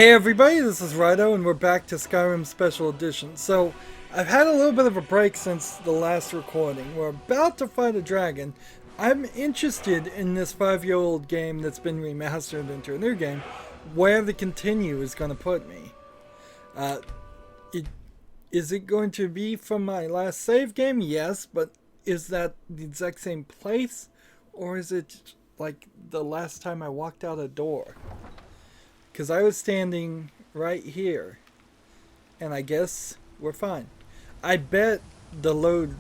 Hey everybody, this is Rydo and we're back to Skyrim Special Edition. So, I've had a little bit of a break since the last recording. We're about to fight a dragon. I'm interested in this 5-year-old game that's been remastered into a new game, where the continue is going to put me. Is it going to be from my last save game? Yes, but is that the exact same place? Or is it like the last time I walked out a door? Because I was standing right here, and I guess we're fine. I bet the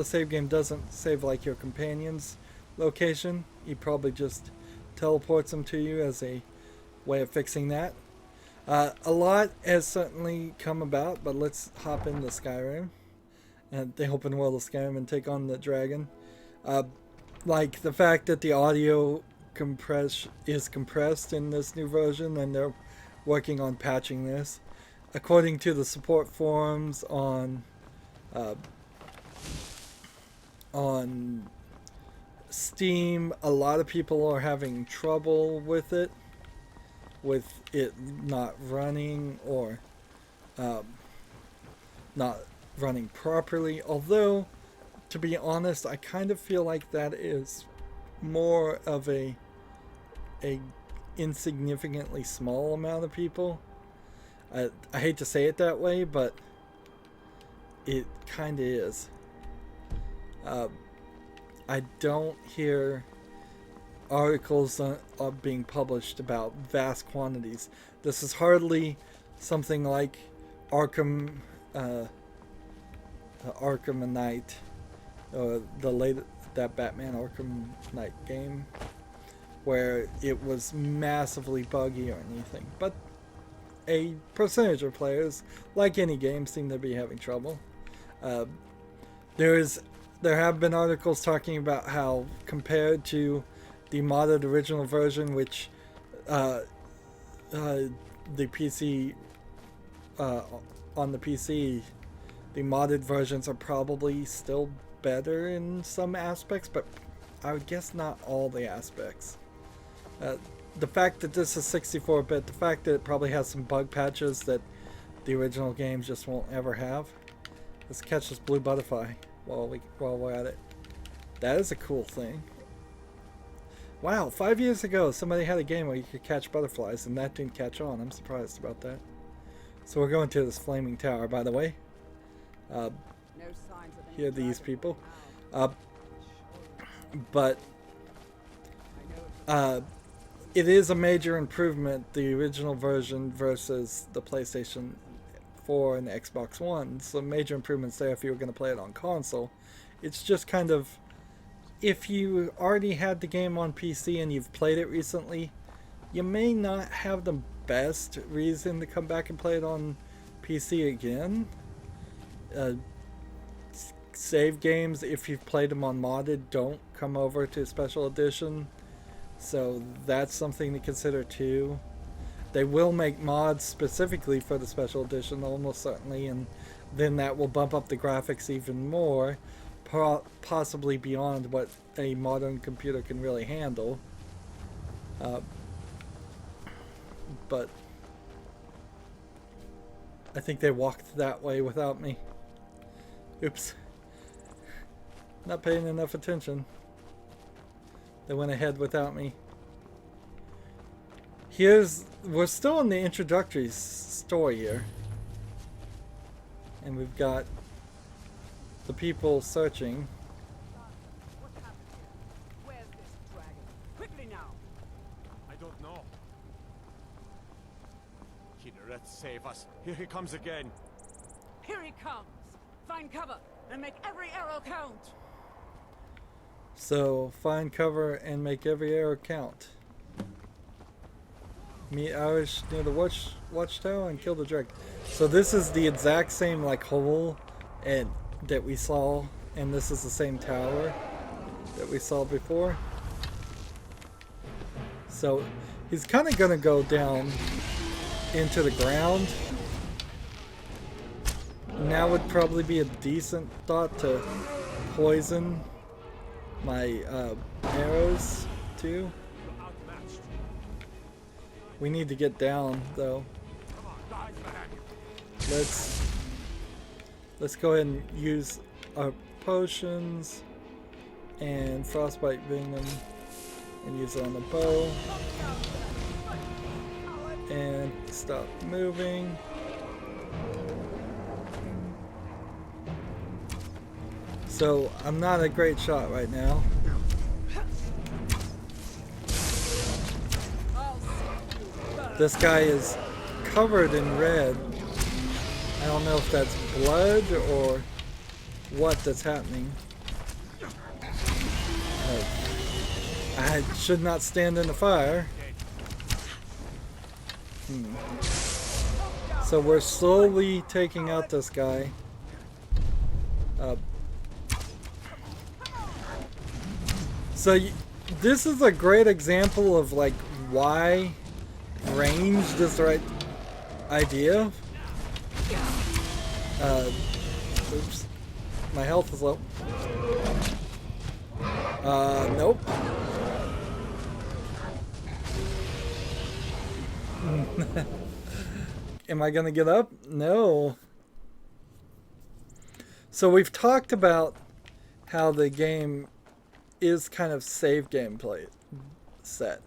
save game doesn't save like your companion's location. He probably just teleports them to you as a way of fixing that. A lot has certainly come about, but let's hop into Skyrim, and the open world of Skyrim, and take on the dragon. Like the fact that the audio is compressed in this new version, and they're working on patching this. According to the support forums on Steam, a lot of people are having trouble with it not running or not running properly. Although, to be honest, I kind of feel like that is more of a insignificantly small amount of people. I hate to say it that way, but it kind of is. I don't hear articles are being published about vast quantities. This is hardly something like Arkham Knight, or that Batman Arkham Knight game, where it was massively buggy or anything. But a percentage of players, like any game, seem to be having trouble. There have been articles talking about how, compared to the modded original version, which the PC on the PC, the modded versions are probably still better in some aspects, but I would guess not all the aspects. The fact that this is 64-bit, the fact that it probably has some bug patches that the original games just won't ever have. Let's catch this blue butterfly while we're at it. That is a cool thing. Wow, 5 years ago somebody had a game where you could catch butterflies, and that didn't catch on. I'm surprised about that. So we're going to this flaming tower, by the way. Here are these people. But it is a major improvement, the original version versus the PlayStation 4 and the Xbox One. So major improvements there if you were going to play it on console. It's just kind of, if you already had the game on PC and you've played it recently, you may not have the best reason to come back and play it on PC again. Save games, if you've played them on modded, don't come over to Special Edition. So that's something to consider too. They will make mods specifically for the Special Edition, almost certainly, and then that will bump up the graphics even more, possibly beyond what a modern computer can really handle. But I think they walked that way without me. Oops. Not paying enough attention. They went ahead without me. We're still in the introductory story here. And we've got the people searching. What happened here? Where's this dragon? Quickly now! I don't know. Kinneret, save us. Here he comes again. Here he comes! Find cover and make every arrow count! So, find cover and make every arrow count. Meet Irish near the watchtower and kill the dragon. So this is the exact same like hole that we saw, and this is the same tower that we saw before. So he's kind of gonna go down into the ground. Now would probably be a decent thought to poison my arrows too. We need to get down though. Let's go ahead and use our potions and frostbite venom and use it on the bow. And stop moving. So I'm not a great shot right now. This guy is covered in red. I don't know if that's blood or what that's happening. I should not stand in the fire. So we're slowly taking out this guy. This is a great example of like why ranged is the right idea. Oops. My health is low. Nope. Am I gonna get up? No. So we've talked about how the game is kind of save gameplay set.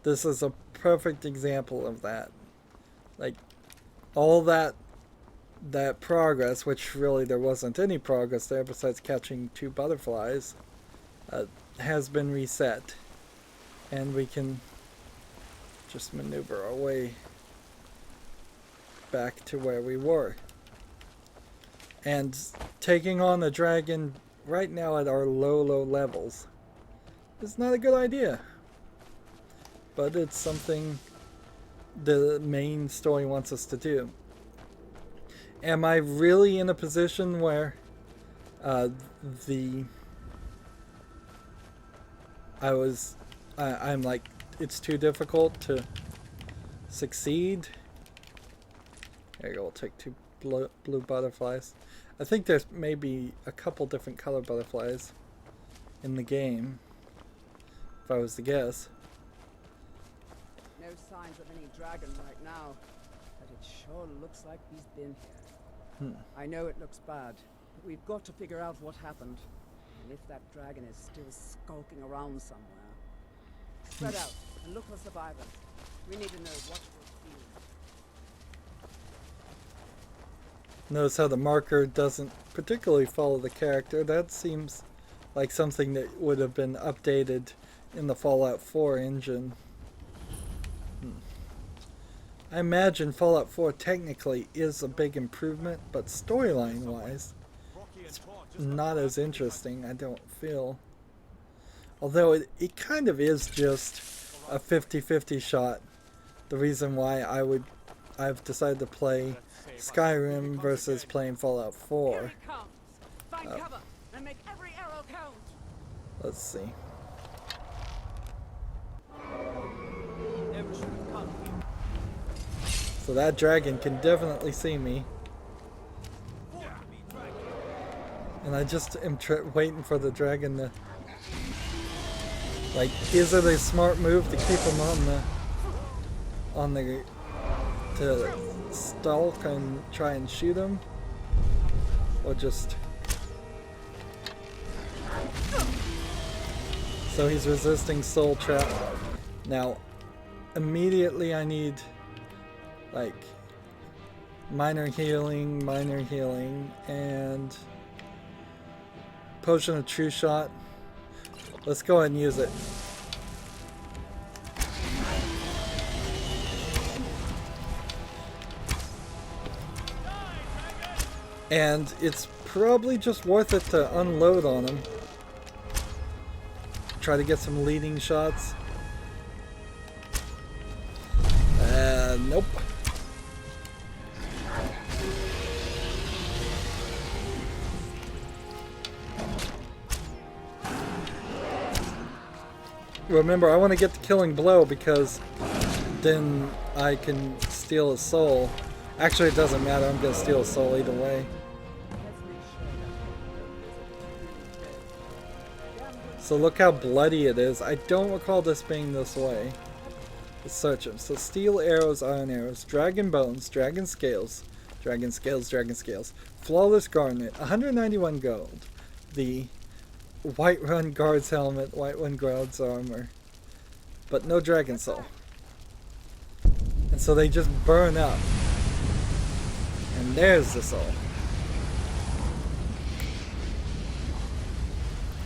This is a perfect example of that. Like all that progress, which really there wasn't any progress there besides catching 2 butterflies, has been reset, and we can just maneuver our way back to where we were. And taking on the dragon right now at our low levels is not a good idea, but it's something the main story wants us to do. Am I really in a position where I'm like, it's too difficult to succeed? There you go, we'll take 2 blue butterflies. I think there's maybe a couple different color butterflies in the game, if I was to guess. No signs of any dragon right now, but it sure looks like he's been here. I know it looks bad, but we've got to figure out what happened. And if that dragon is still skulking around somewhere. Spread out and look for survivors. We need to know what we're seeing. Notice how the marker doesn't particularly follow the character. That seems like something that would have been updated in the Fallout 4 engine. I imagine Fallout 4 technically is a big improvement, but storyline wise, it's not as interesting, I don't feel. Although it kind of is just a 50-50 shot. The reason why I've decided to play Skyrim versus playing Fallout 4. Here he comes. Find cover and make every arrow count. Let's see. Never should have come here. So that dragon can definitely see me. And I just am waiting for the dragon to... Like, is it a smart move to keep him to stalk and try and shoot him? Or just... So he's resisting soul trap. Now, immediately I need, like, minor healing, and potion of true shot. Let's go ahead and use it. And it's probably just worth it to unload on him. Try to get some leading shots. Nope. Remember, I want to get the killing blow because then I can steal his soul. Actually, it doesn't matter. I'm going to steal his soul either way. So look how bloody it is. I don't recall this being this way. Let's search them. So steel arrows, iron arrows, dragon bones, dragon scales, dragon scales, dragon scales, flawless garnet, 191 gold. The Whiterun guard's helmet, Whiterun guard's armor, but no dragon soul. And so they just burn up. And there's the soul.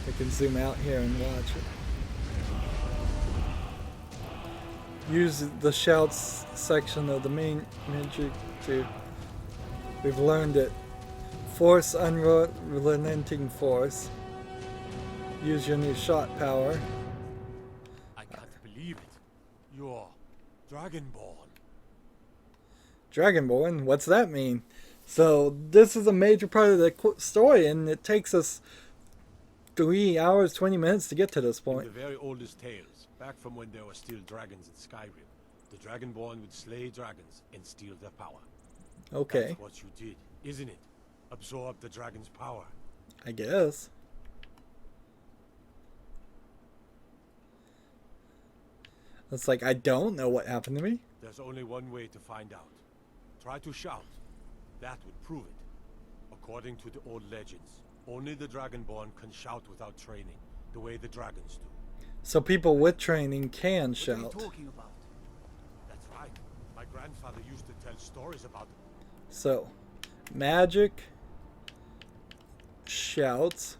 I can zoom out here and watch it. Use the shouts section of the main menu to... We've learned it. Force unrelenting force. Use your new shot power. I can't believe it. You're Dragonborn. Dragonborn? What's that mean? So this is a major part of the story, and it takes us 3 hours, 20 minutes to get to this point. In the very oldest tales, back from when there were still dragons in Skyrim, the Dragonborn would slay dragons and steal their power. Okay. That's what you did, isn't it? Absorb the dragon's power. I guess. It's like, I don't know what happened to me. There's only one way to find out. Try to shout. That would prove it. According to the old legends, only the Dragonborn can shout without training, the way the dragons do. So people with training can What are shout. you talking about? That's right. My grandfather used to tell stories about them. So, magic, shouts,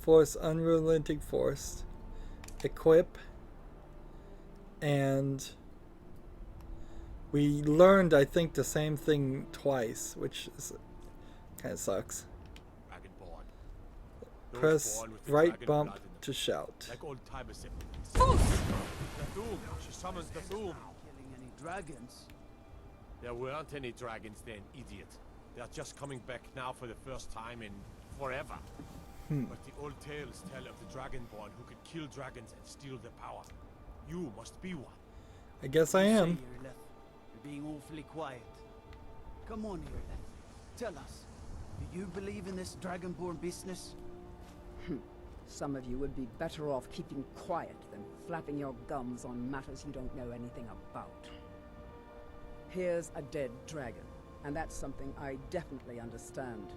force unrelenting force, equip, and we learned, I think, the same thing twice, which is kind of sucks. Dragonborn. Those Press born with the right dragon bump blood in them. to shout. Like old timers said. The Doom. She summons the Doom. Killing any dragons? There weren't any dragons then, idiot. They're just coming back now for the first time in forever. But the old tales tell of the Dragonborn who could kill dragons and steal their power. You must be one. I guess I You say am. you're left. You're being awfully quiet. Come on here, then. Tell us. Do you believe in this Dragonborn business? Some of you would be better off keeping quiet than flapping your gums on matters you don't know anything about. Here's a dead dragon, and that's something I definitely understand.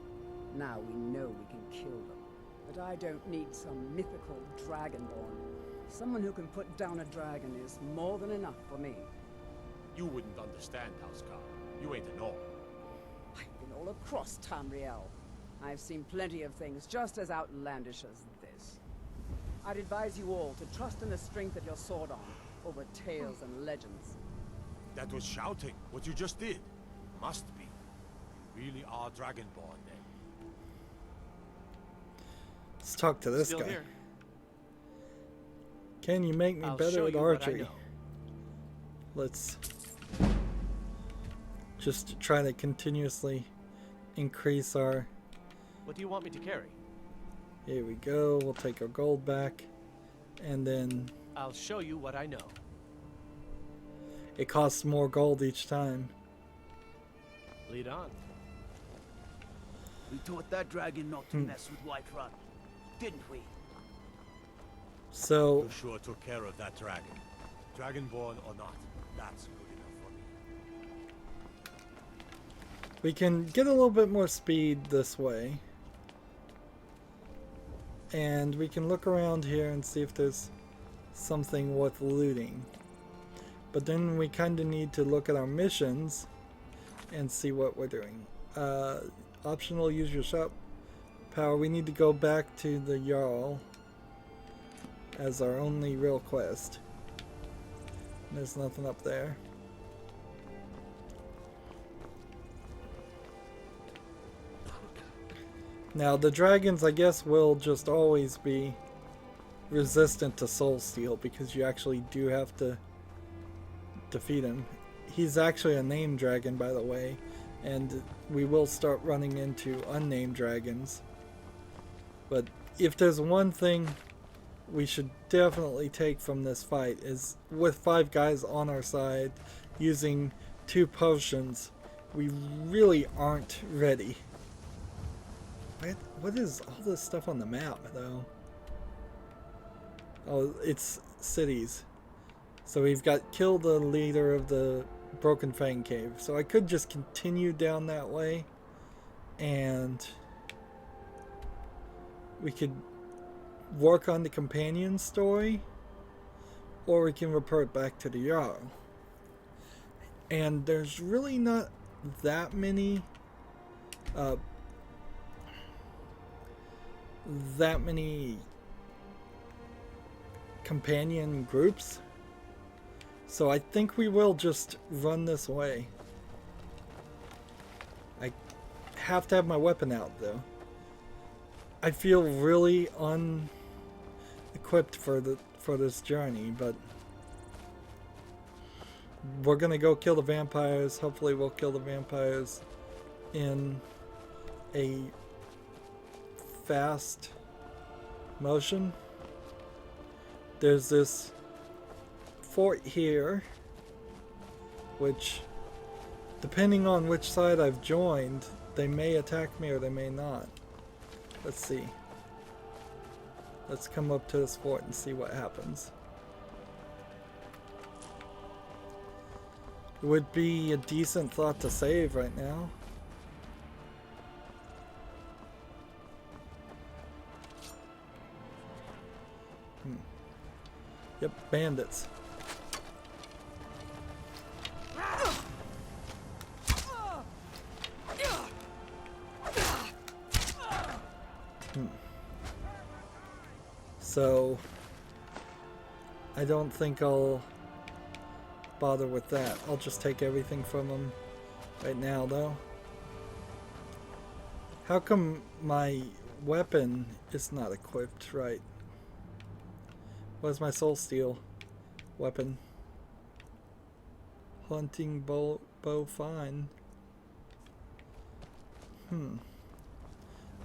Now we know we can kill them. But I don't need some mythical dragonborn. Someone who can put down a dragon is more than enough for me. You wouldn't understand, Housecar. You ain't a gnome. I've been all across Tamriel. I've seen plenty of things just as outlandish as this. I'd advise you all to trust in the strength of your sword arm over tales and legends. That was shouting, what you just did. Must be. You really are Dragonborn, then. Let's talk to this Still guy. here. Can you make me I'll better show at you what I archery? know. Let's just try to continuously increase our... What do you want me to carry? Here we go. We'll take our gold back. And then I'll show you what I know. it costs more gold each time. Lead on. We taught that dragon not to mess with Whiterun, didn't we? So You sure took care of that dragon. Dragonborn or not, that's good enough for me. we can get a little bit more speed this way. And we can look around here and see if there's something worth looting. But then we kind of need to look at our missions and see what we're doing. Optional, use your shop power. We need to go back to the Jarl as our only real quest. There's nothing up there. Now the dragons, I guess, will just always be resistant to soul steal because you actually do have to defeat him. He's actually a named dragon, by the way, and we will start running into unnamed dragons. But if there's one thing we should definitely take from this fight is with 5 guys on our side using 2 potions, we really aren't ready. What is all this stuff on the map, though? Oh, it's cities. So we've got killed the leader of the Broken Fang Cave. So I could just continue down that way, and we could work on the companion story, or we can report back to the Jarl. And there's really not that many companion groups, so I think we will just run this way. I have to have my weapon out though. I feel really unequipped for this journey, but we're gonna go kill the vampires. Hopefully we'll kill the vampires in a fast motion. There's this fort here, which, depending on which side I've joined, they may attack me or they may not. Let's see. Let's come up to this fort and see what happens. It would be a decent thought to save right now. Yep, bandits. So I don't think I'll bother with that. I'll just take everything from them right now though. How come my weapon is not equipped right? Where's my soul steel weapon? Hunting bow fine.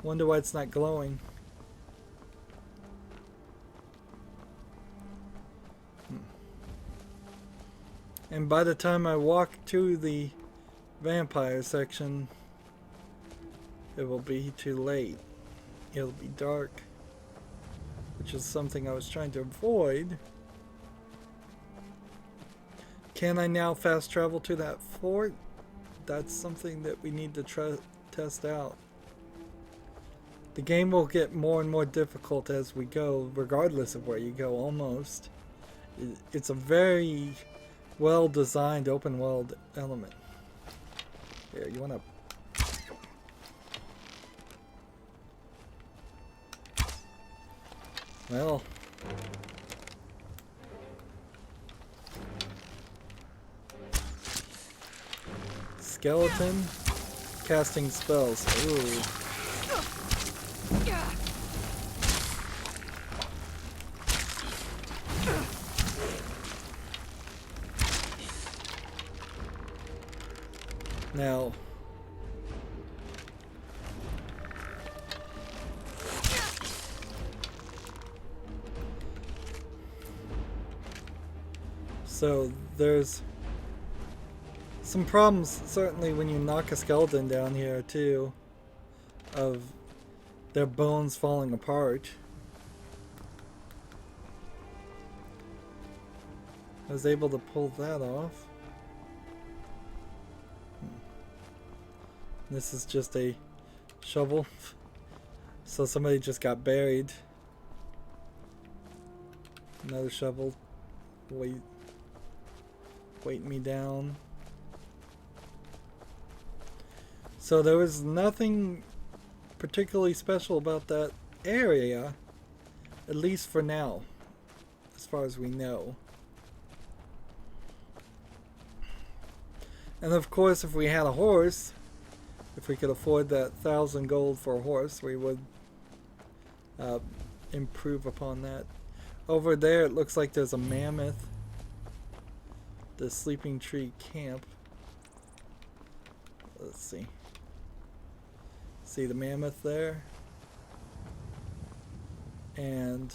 Wonder why it's not glowing. And by the time I walk to the vampire section, it will be too late. It'll be dark, which is something I was trying to avoid. Can I now fast travel to that fort? That's something that we need to test out. The game will get more and more difficult as we go, regardless of where you go, almost. It's a very well-designed open world element. Here, you wanna... Well... Skeleton casting spells. Ooh. Now, so there's some problems certainly when you knock a skeleton down here too, of their bones falling apart. I was able to pull that off. This is just a shovel, so somebody just got buried. Another shovel, weighing me down. So there was nothing particularly special about that area, at least for now, as far as we know. And of course, if we had a horse, if we could afford that 1,000 gold for a horse, we would improve upon that. Over there, it looks like there's a mammoth. The Sleeping Tree Camp. Let's see. See the mammoth there? And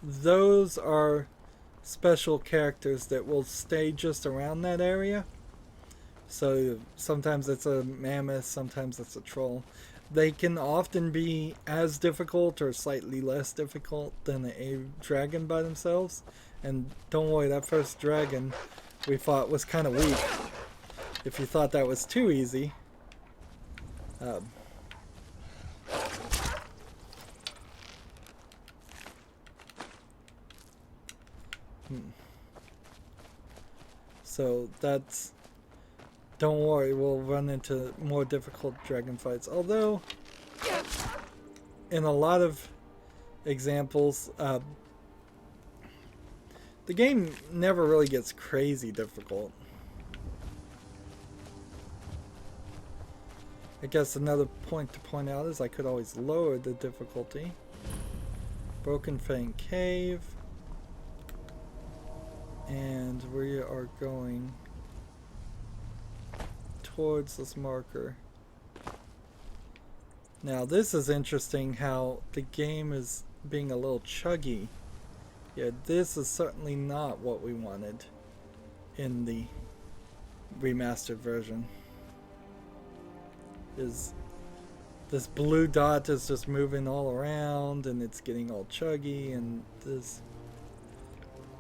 those are special characters that will stay just around that area. So sometimes it's a mammoth, sometimes it's a troll. They can often be as difficult or slightly less difficult than a dragon by themselves. And don't worry, that first dragon we fought was kind of weak. If you thought that was too easy. So that's... Don't worry, we'll run into more difficult dragon fights. Although, in a lot of examples, the game never really gets crazy difficult. I guess another point to point out is I could always lower the difficulty. Broken Fang Cave. And we are going towards this marker. Now this is interesting how the game is being a little chuggy. Yeah, this is certainly not what we wanted in the remastered version. This blue dot is just moving all around and it's getting all chuggy, and there's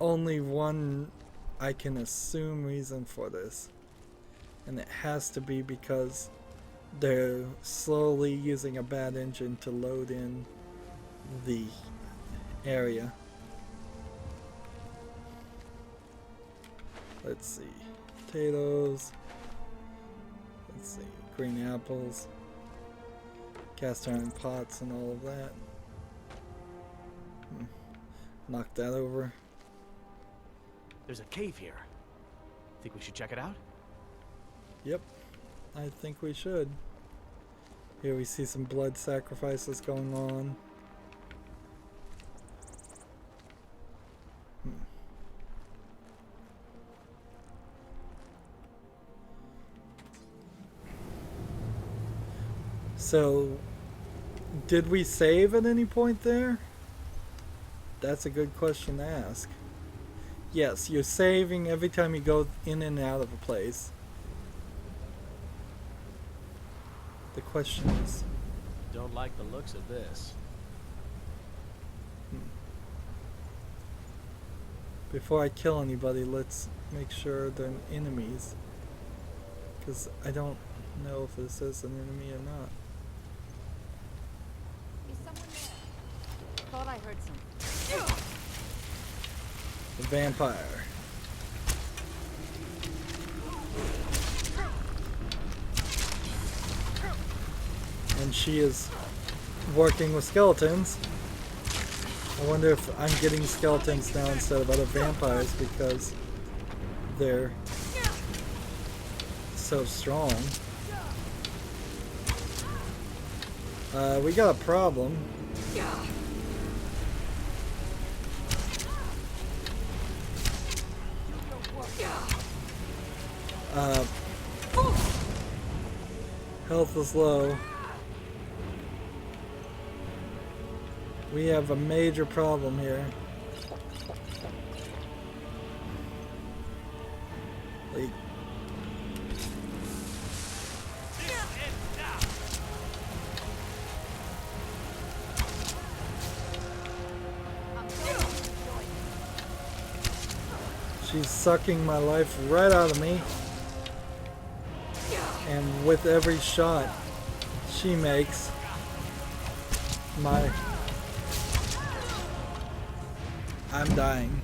only one, I can assume, reason for this. And it has to be because they're slowly using a bad engine to load in the area. Let's see. Potatoes. Let's see. Green apples. Cast iron pots and all of that. Knock that over. There's a cave here. Think we should check it out? Yep. I think we should. Here we see some blood sacrifices going on. So, did we save at any point there? That's a good question to ask. Yes, you're saving every time you go in and out of a place. The question is... Don't like the looks of this. Before I kill anybody, let's make sure they're enemies. Because I don't know if this is an enemy or not. Is someone there? Thought I heard something. The vampire. And she is working with skeletons. I wonder if I'm getting skeletons now instead of other vampires because they're so strong. We got a problem. Health is low. We have a major problem here. Like, she's sucking my life right out of me. And with every shot she makes, I'm dying.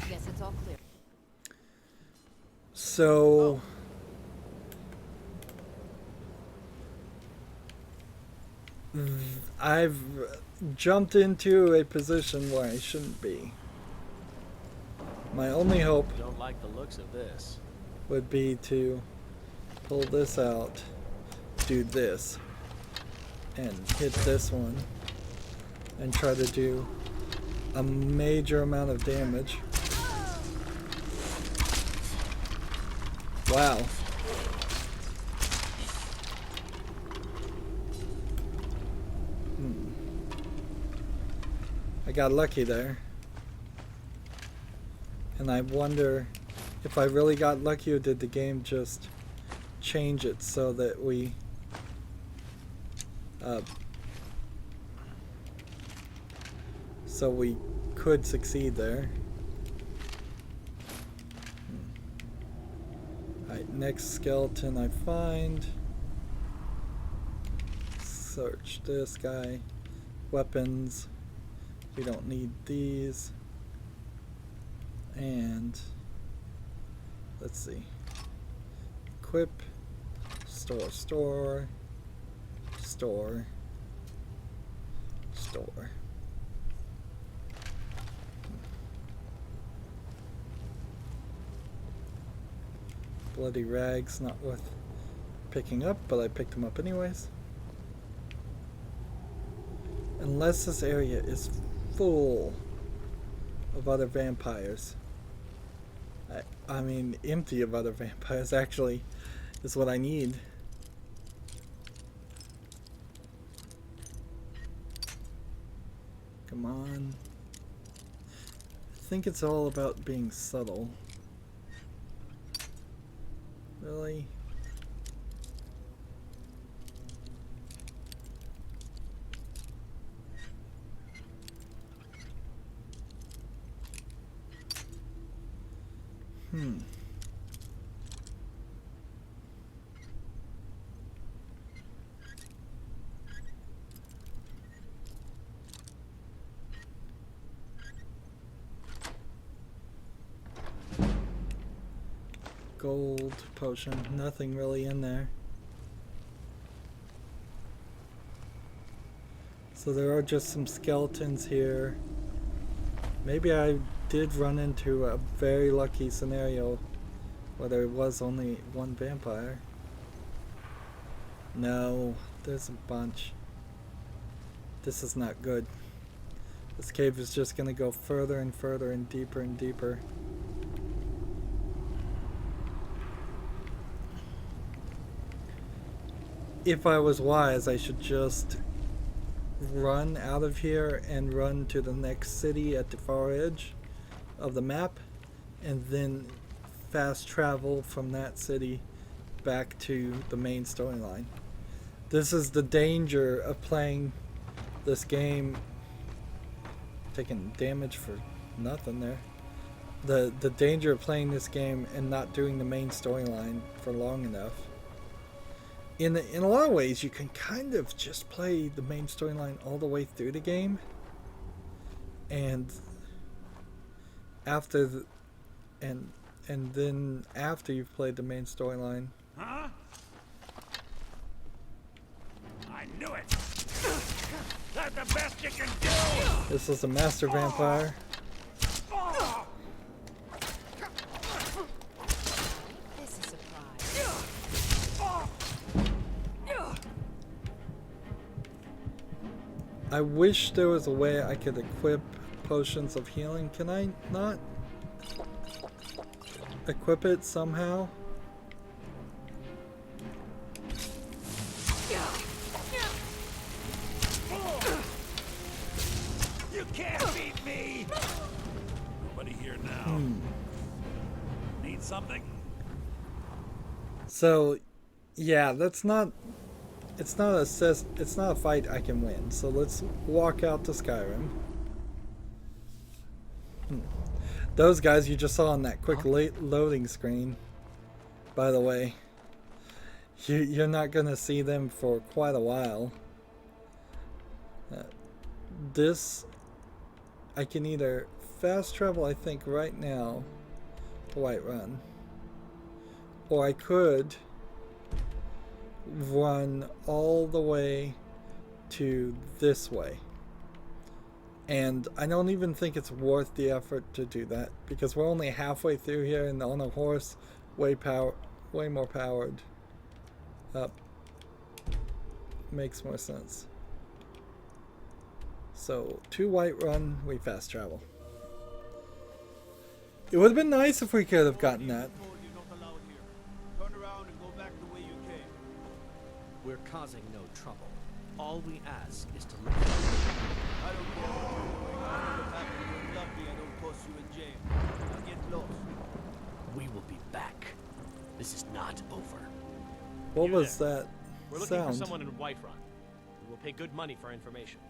Yes, it's all clear. So I've jumped into a position where I shouldn't be. My only hope Don't like the looks of this. would be to pull this out, do this, and hit this one, and try to do a major amount of damage. Wow. I got lucky there. And I wonder if I really got lucky, or did the game just change it so that we So we could succeed there. Alright, next skeleton I find. Search this guy. Weapons. We don't need these. And let's see. Equip. Store. Store. Bloody rags, not worth picking up, but I picked them up anyways. Unless this area is full of other vampires. I mean, empty of other vampires actually is what I need. Come on. I think it's all about being subtle. Really? Gold potion, nothing really in there. So there are just some skeletons here. Maybe I did run into a very lucky scenario where there was only one vampire. No, there's a bunch. This is not good. This cave is just gonna go further and further and deeper and deeper. If I was wise, I should just run out of here and run to the next city at the far edge of the map, and then fast travel from that city back to the main storyline. This is the danger of playing this game, taking damage for nothing there. The danger of playing this game and not doing the main storyline for long enough. In a lot of ways, you can kind of just play the main storyline all the way through the game, and after and then after you've played the main storyline. Huh? I knew it. That's the best you can do. This is a master vampire. This is a surprise. I wish there was a way I could equip potions of healing. Can I not equip it somehow? You can't beat me. Nobody here now. Need something? So, yeah, that's not. It's not a fight I can win. So let's walk out to Skyrim. Those guys you just saw on that quick loading screen, by the way, you're not gonna see them for quite a while. This, I can either fast travel, I think, right now to Whiterun, or I could run all the way to this way. And I don't even think it's worth the effort to do that, because we're only halfway through here, and on a horse way more powered up makes more sense. So to Whiterun we fast travel. It would have been nice if we could have gotten that. Turn around and go back the way you came. We're causing no trouble. All we ask is to look. I don't care what you're doing. I know what happened. You're lucky I don't toss you in jail. Now get lost. We will be back. This is not over. What You was there. that We're looking sound? for someone in Whiterun. We will pay good money for information.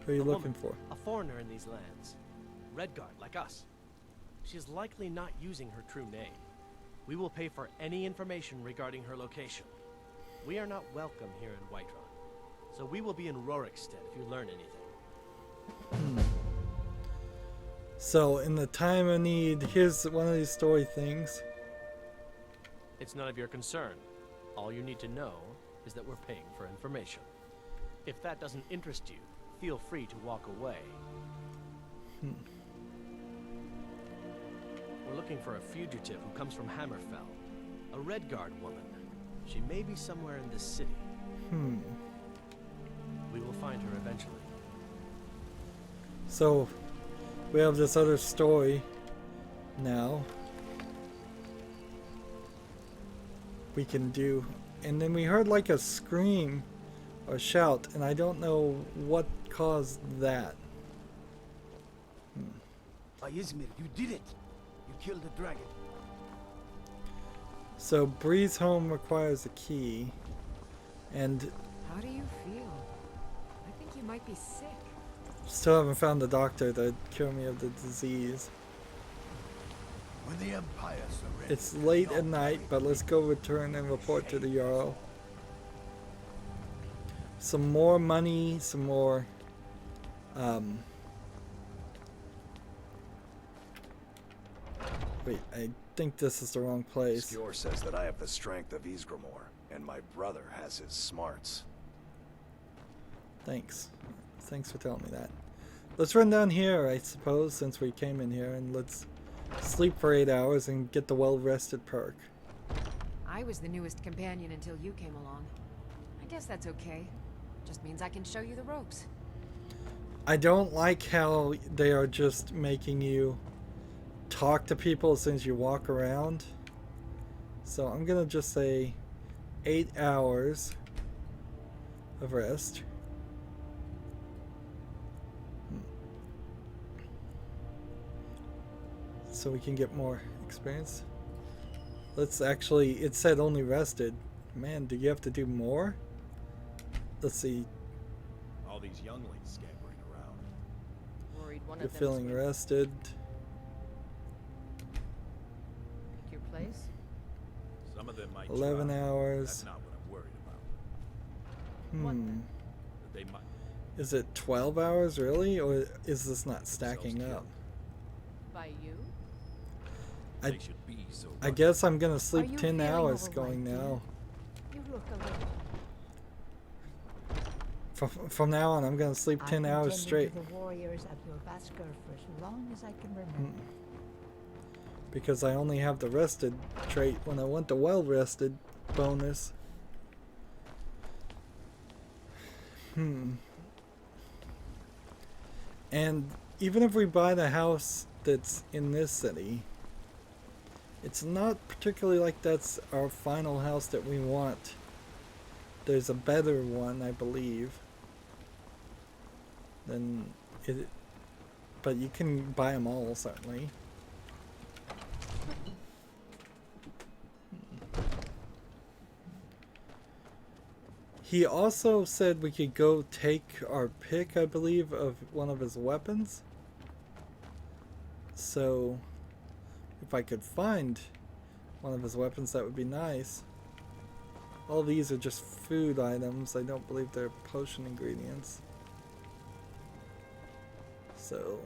Who are you A looking woman, for? A foreigner in these lands. Redguard, like us. She is likely not using her true name. We will pay for any information regarding her location. We are not welcome here in Whiterun, so we will be in Rorikstead if you learn anything. So, in the time of need, here's one of these story things. It's none of your concern. All you need to know is that we're paying for information. If that doesn't interest you, feel free to walk away. We're looking for a fugitive who comes from Hammerfell. A Redguard woman. She may be somewhere in this city. We will find her eventually. So, we have this other story now. We can do, and then we heard like a scream or shout, and I don't know what caused that. Izmir, you did it! You killed the dragon. So Breeze Home requires a key, and How do you feel? I think you might be sick. still haven't found the doctor to cure me of the disease. When the Empire surrendered, It's late at night, but let's go return and report to the Jarl. Some more money, some more wait, I think this is the wrong place. Skjor says that I have the strength of Ysgramor, and my brother has his smarts. Thanks. Thanks for telling me that. Let's run down here, I suppose, since we came in here, and let's sleep for 8 hours and get the well-rested perk. I was the newest companion until you came along. I guess that's okay. Just means I can show you the ropes. I don't like how they are just making you talk to people as soon as you walk around. So I'm gonna just say 8 hours of rest. So we can get more experience. Let's actually, it said only rested. Man, do you have to do more? Let's see. All these younglings scampering around. Worried one You're of them feeling rested. Pick your place. Some of them might 11 try. hours. That's not what I'm worried about. That they might Is it 12 hours really? Or is this not stacking up? By you? I- they should be so I guess I'm gonna Are sleep you 10 feeling hours all right, going dear? now. You look a little. From now on, I'm gonna sleep 10 hours straight. The warriors of your Vasker for as long as I can remember. Because I only have the rested trait when I want the well rested bonus. And even if we buy the house that's in this city, it's not particularly like that's our final house that we want. There's a better one, I believe. Than it, but you can buy them all, certainly. He also said we could go take our pick, I believe, of one of his weapons. So, if I could find one of his weapons, that would be nice. All these are just food items. I don't believe they're potion ingredients. So,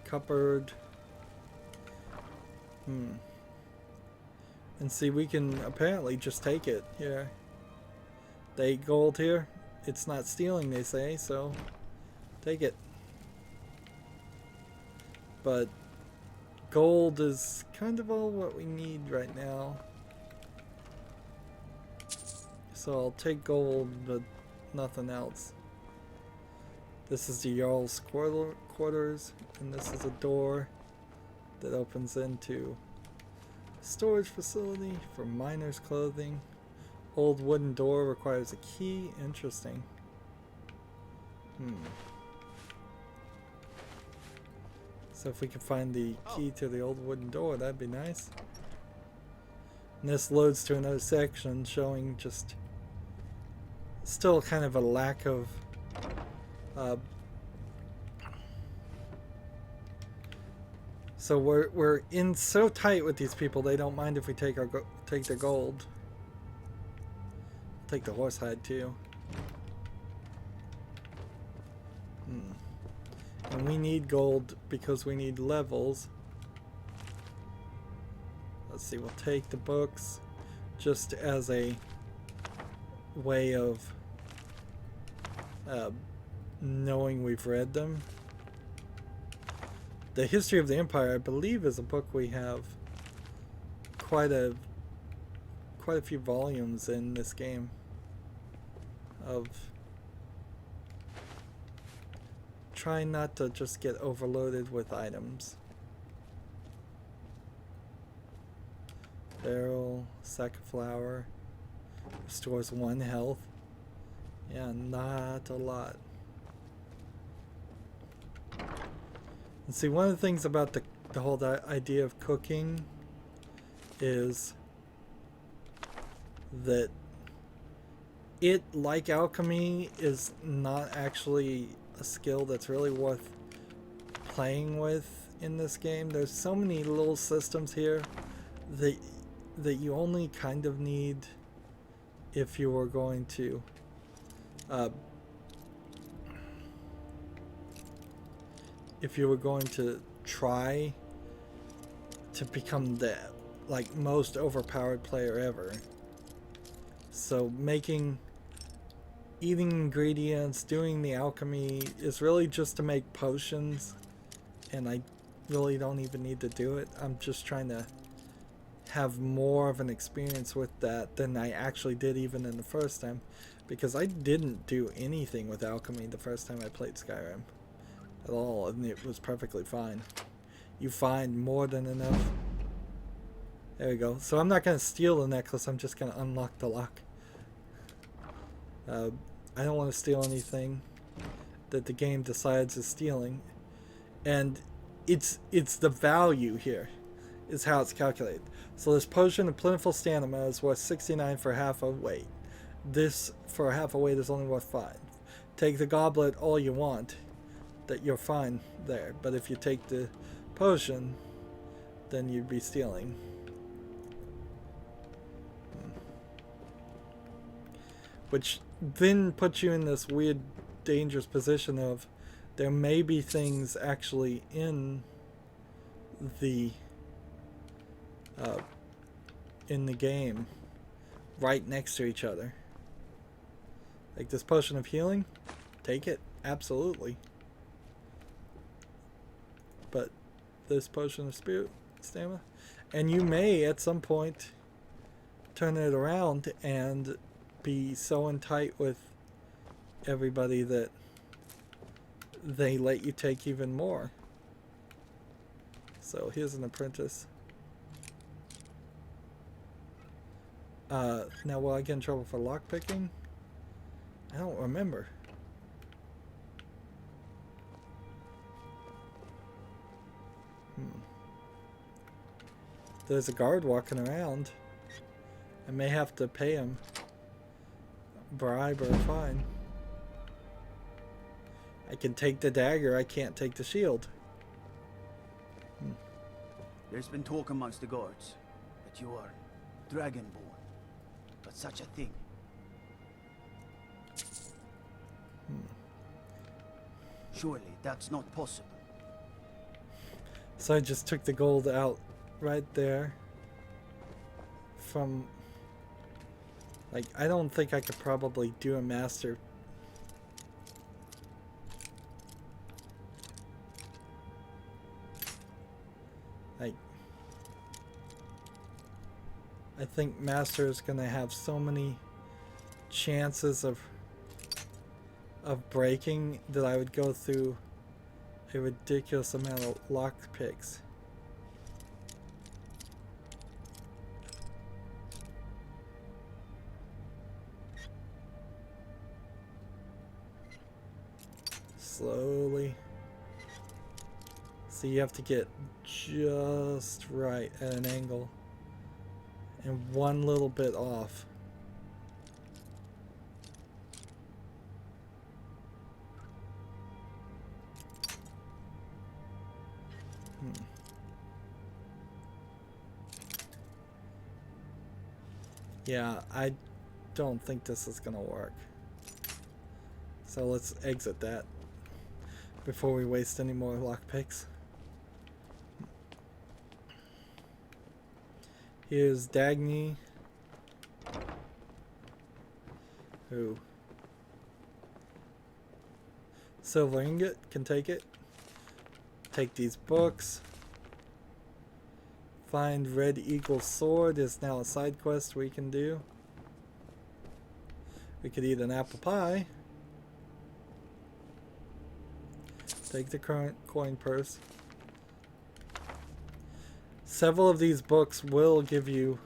cupboard. And see, we can apparently just take it here. The 8 gold here. It's not stealing, they say, so take it. But gold is kind of all what we need right now. So I'll take gold, but nothing else. This is the Jarl's quarters, and this is a door that opens into a storage facility for miners' clothing. Old wooden door requires a key. Interesting. So if we could find the key to the old wooden door, that'd be nice. And this loads to another section showing just still kind of a lack of so we're in so tight with these people, they don't mind if we take take their gold. Take the horse hide too. And we need gold because we need levels. Let's see, we'll take the books just as a way of knowing we've read them. The History of the Empire, I believe, is a book we have quite a few volumes in this game of trying not to just get overloaded with items. Barrel, sack of flour, restores 1 health. Yeah, not a lot. And see, one of the things about the whole idea of cooking is that it, like alchemy, is not actually a skill that's really worth playing with in this game. There's so many little systems here that you only kind of need if you were going to try to become the most overpowered player ever. So eating ingredients, doing the alchemy is really just to make potions, and I really don't even need to do it. I'm just trying to have more of an experience with that than I actually did even in the first time, because I didn't do anything with alchemy the first time I played Skyrim at all, and it was perfectly fine. You find more than enough. There we go. So I'm not going to steal the necklace, I'm just going to unlock the lock. I don't want to steal anything that the game decides is stealing, and it's the value here is how it's calculated. So this potion of plentiful stamina is worth 69 for half a weight. This for half a weight is only worth 5. Take the goblet all you want, that you're fine there, but if you take the potion, then you'd be stealing. Which then puts you in this weird, dangerous position of there may be things actually in the game right next to each other. Like this potion of healing, take it, absolutely. But this potion of spirit stamina, and you may at some point turn it around and be so in tight with everybody that they let you take even more. So here's an apprentice. Now will I get in trouble for lockpicking? I don't remember. There's a guard walking around. I may have to pay him bribe or fine. I can take the dagger, I can't take the shield. There's been talk amongst the guards that you are dragonborn, but such a thing. Surely that's not possible. So I just took the gold out right there from, like, I don't think I could probably do a master. Like, I think master is gonna have so many chances of breaking that I would go through a ridiculous amount of lock picks. Slowly. So you have to get just right at an angle and one little bit off. Yeah, I don't think this is gonna work. So let's exit that before we waste any more lockpicks. Here's Dagny. Who? Silver ingot, can take it. Take these books. Find Red Eagle's sword is now a side quest we can do. We could eat an apple pie. Take the current coin purse. Several of these books will give you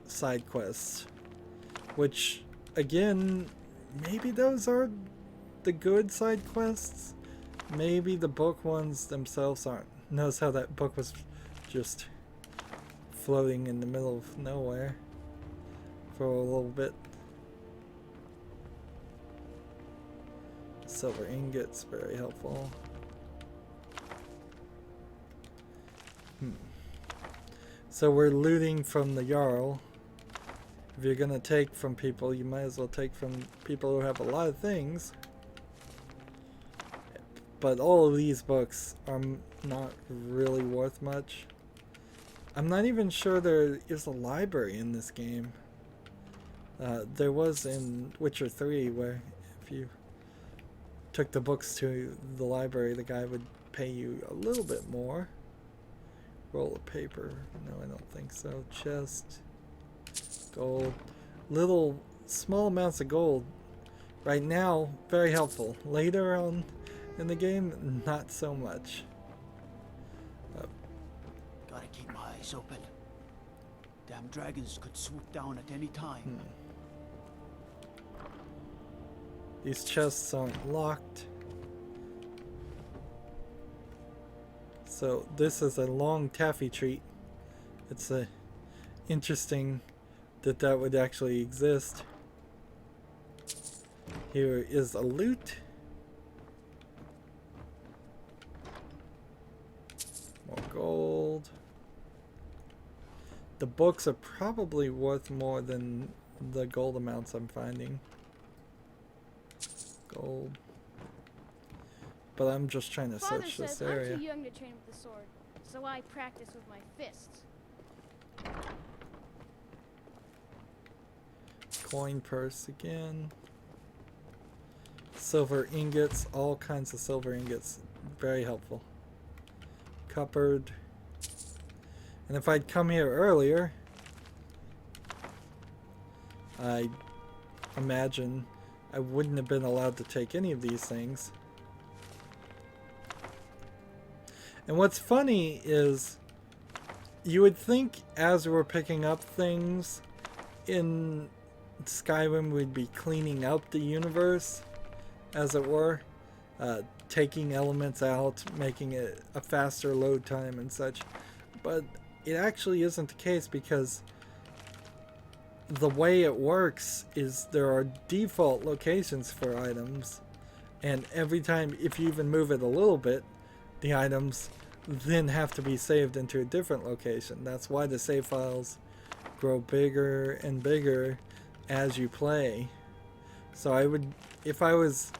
side quests, which again, maybe those are the good side quests. Maybe the book ones themselves aren't. Notice how that book was just floating in the middle of nowhere for a little bit. Silver ingots, very helpful. So we're looting from the Jarl. If you're gonna take from people, you might as well take from people who have a lot of things. But all of these books are not really worth much. I'm not even sure there is a library in this game. There was in Witcher 3, where if you took the books to the library, the guy would pay you a little bit more. Roll of paper. No, I don't think so. Chest. Gold. Little small amounts of gold. Right now, very helpful. Later on in the game, not so much. Gotta keep my eyes open. Damn dragons could swoop down at any time. These chests aren't locked. So this is a long taffy treat. It's interesting that that would actually exist. Here is a loot. More gold. The books are probably worth more than the gold amounts I'm finding. Gold. But I'm just trying to Father search says this area. I'm too young to train with the sword, so I practice with my fists. Coin purse again. Silver ingots, all kinds of silver ingots. Very helpful. Cupboard. And if I'd come here earlier, I imagine I wouldn't have been allowed to take any of these things. And what's funny is you would think as we're picking up things in Skyrim we'd be cleaning up the universe, as it were, taking elements out, making it a faster load time and such. But it actually isn't the case, because the way it works is there are default locations for items, and every time, if you even move it a little bit, the items then have to be saved into a different location. That's why the save files grow bigger and bigger as you play. So I would, if I was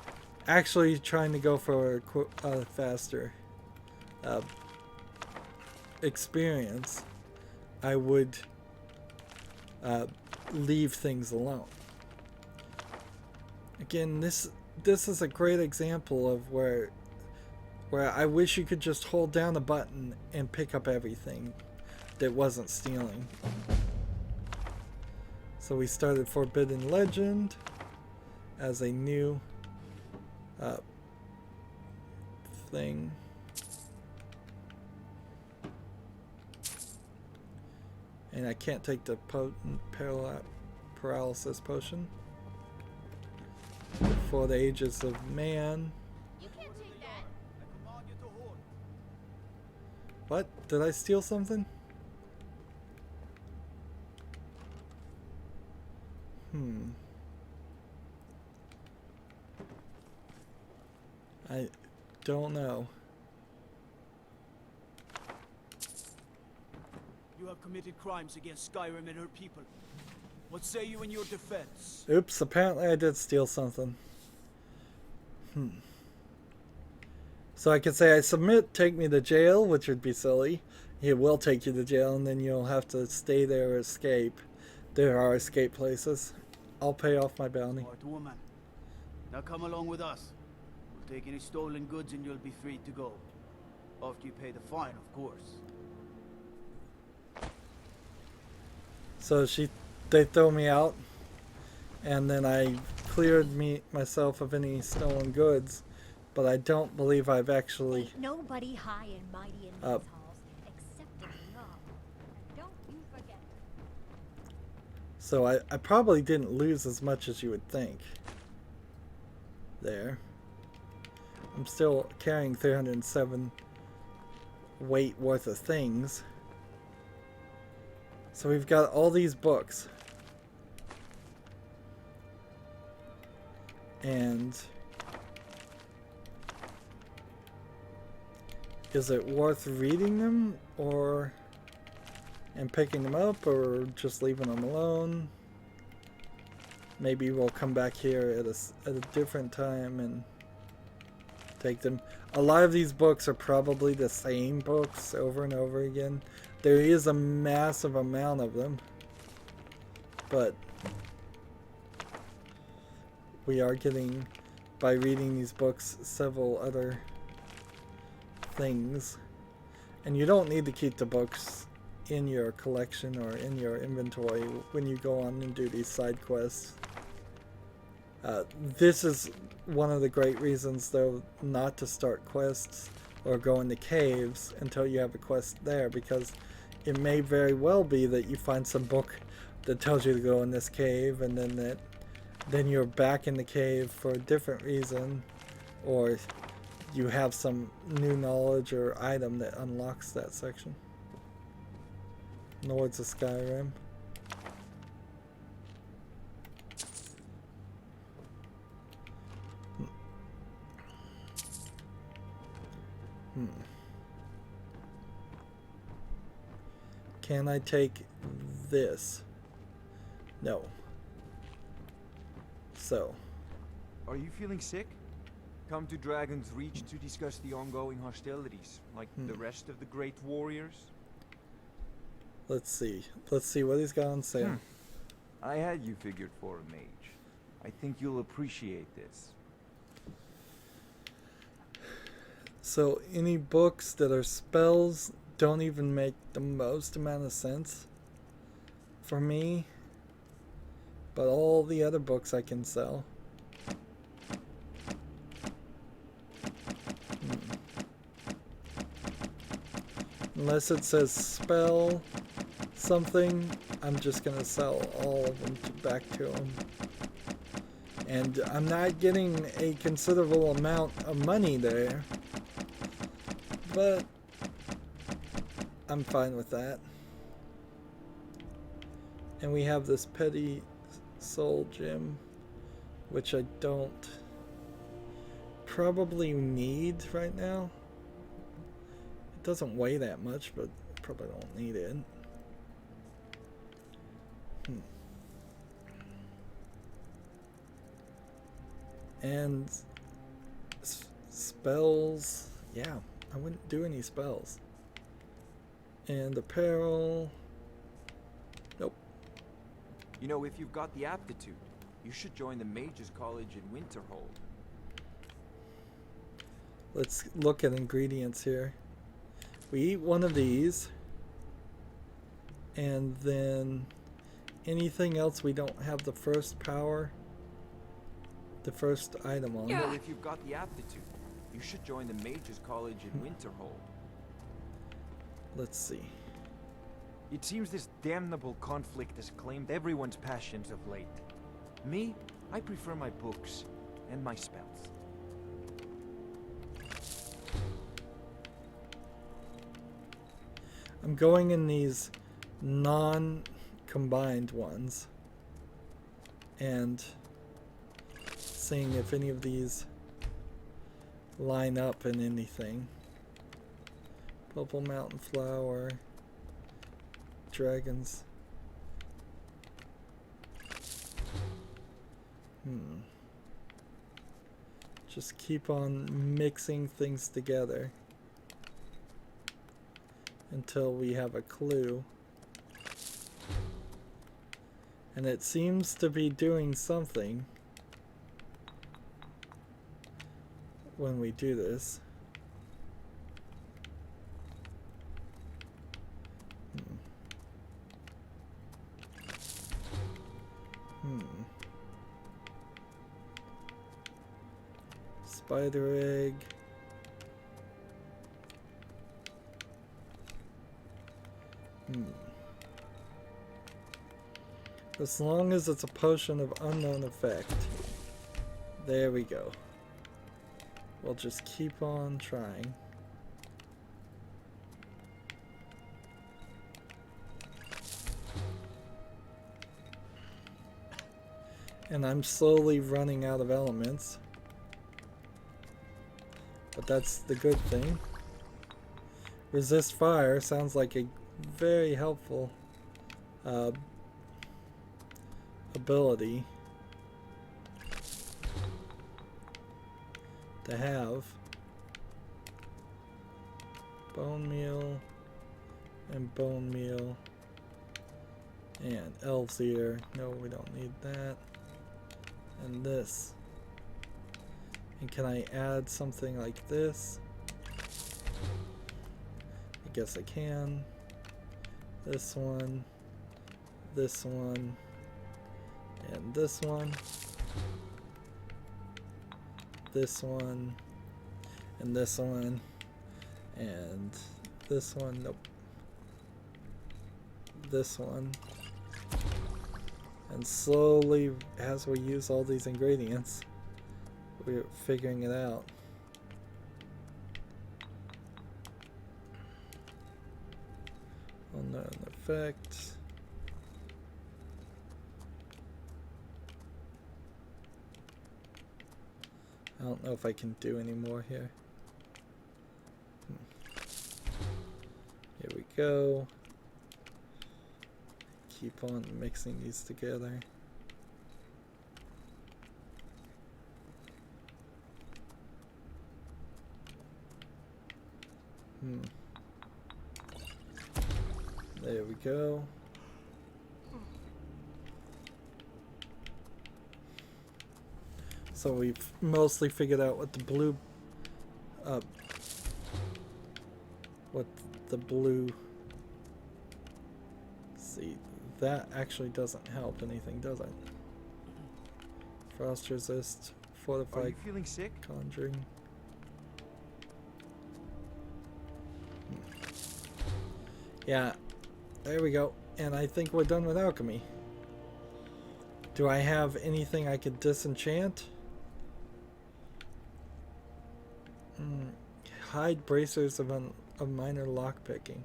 actually trying to go for a faster experience, I would leave things alone. Again, this is a great example of where I wish you could just hold down a button and pick up everything that wasn't stealing. So we started Forbidden Legend as a new thing. And I can't take the potent paralysis potion for the ages of man. You can't take that. What? Did I steal something? I don't know. committed crimes against Skyrim and her people. What say you in your defense? Oops, apparently I did steal something. So I could say I submit, take me to jail, which would be silly. It will take you to jail, and then you'll have to stay there or escape. There are escape places. I'll pay off my bounty. Smart woman. Now come along with us. We'll take any stolen goods and you'll be free to go. After you pay the fine, of course. So they throw me out, and then I cleared myself of any stolen goods, but I don't believe I've actually. Ain't nobody high and mighty in these halls except the law. And don't you forget. So I probably didn't lose as much as you would think. There. I'm still carrying 307 weight worth of things. So we've got all these books. And is it worth reading them and picking them up, or just leaving them alone? Maybe we'll come back here at a different time and take them. A lot of these books are probably the same books over and over again. There is a massive amount of them, but we are getting, by reading these books, several other things. And you don't need to keep the books in your collection or in your inventory when you go on and do these side quests. This is one of the great reasons, though, not to start quests or go into caves until you have a quest there, because it may very well be that you find some book that tells you to go in this cave, and then you're back in the cave for a different reason, or you have some new knowledge or item that unlocks that section. Lords of Skyrim. Can I take this? No. So. Are you feeling sick? Come to Dragon's Reach to discuss the ongoing hostilities, like the rest of the great warriors? Let's see. Let's see what he's got on sale. I had you figured for a mage. I think you'll appreciate this. So any books that are spells don't even make the most amount of sense for me, but all the other books I can sell. Unless it says spell something, I'm just gonna sell all of them back to them. And I'm not getting a considerable amount of money there, but I'm fine with that. And we have this petty soul gem, which I don't probably need right now. It doesn't weigh that much, but probably don't need it. And spells, yeah, I wouldn't do any spells. And apparel, nope. You know, if you've got the aptitude, you should join the Mages College in Winterhold. Let's look at ingredients here. We eat one of these, and then anything else we don't have the first power, the first item on. You know, if you've got the aptitude, you should join the Mages College in Winterhold. Let's see. It seems this damnable conflict has claimed everyone's passions of late. Me, I prefer my books and my spells. I'm going in these non-combined ones and seeing if any of these line up in anything. Purple mountain flower, dragons. Just keep on mixing things together until we have a clue. And it seems to be doing something when we do this. Spider egg. As long as it's a potion of unknown effect. There we go. We'll just keep on trying. And I'm slowly running out of elements. But that's the good thing. Resist fire sounds like a very helpful ability to have. Bone meal and bone meal and elf's ear. No, we don't need that. And this. And can I add something like this? I guess I can. This one, and this one, this one, and this one, and this one, nope. This one. And slowly, as we use all these ingredients, we're figuring it out. Unknown effect. I don't know if I can do any more here. Here we go. Keep on mixing these together. There we go. So we've mostly figured out what the blue see, that actually doesn't help anything, does it? Frost resist, fortified. Are you feeling sick? Conjuring. Yeah, there we go. And I think we're done with alchemy. Do I have anything I could disenchant? Hide bracers of minor lockpicking.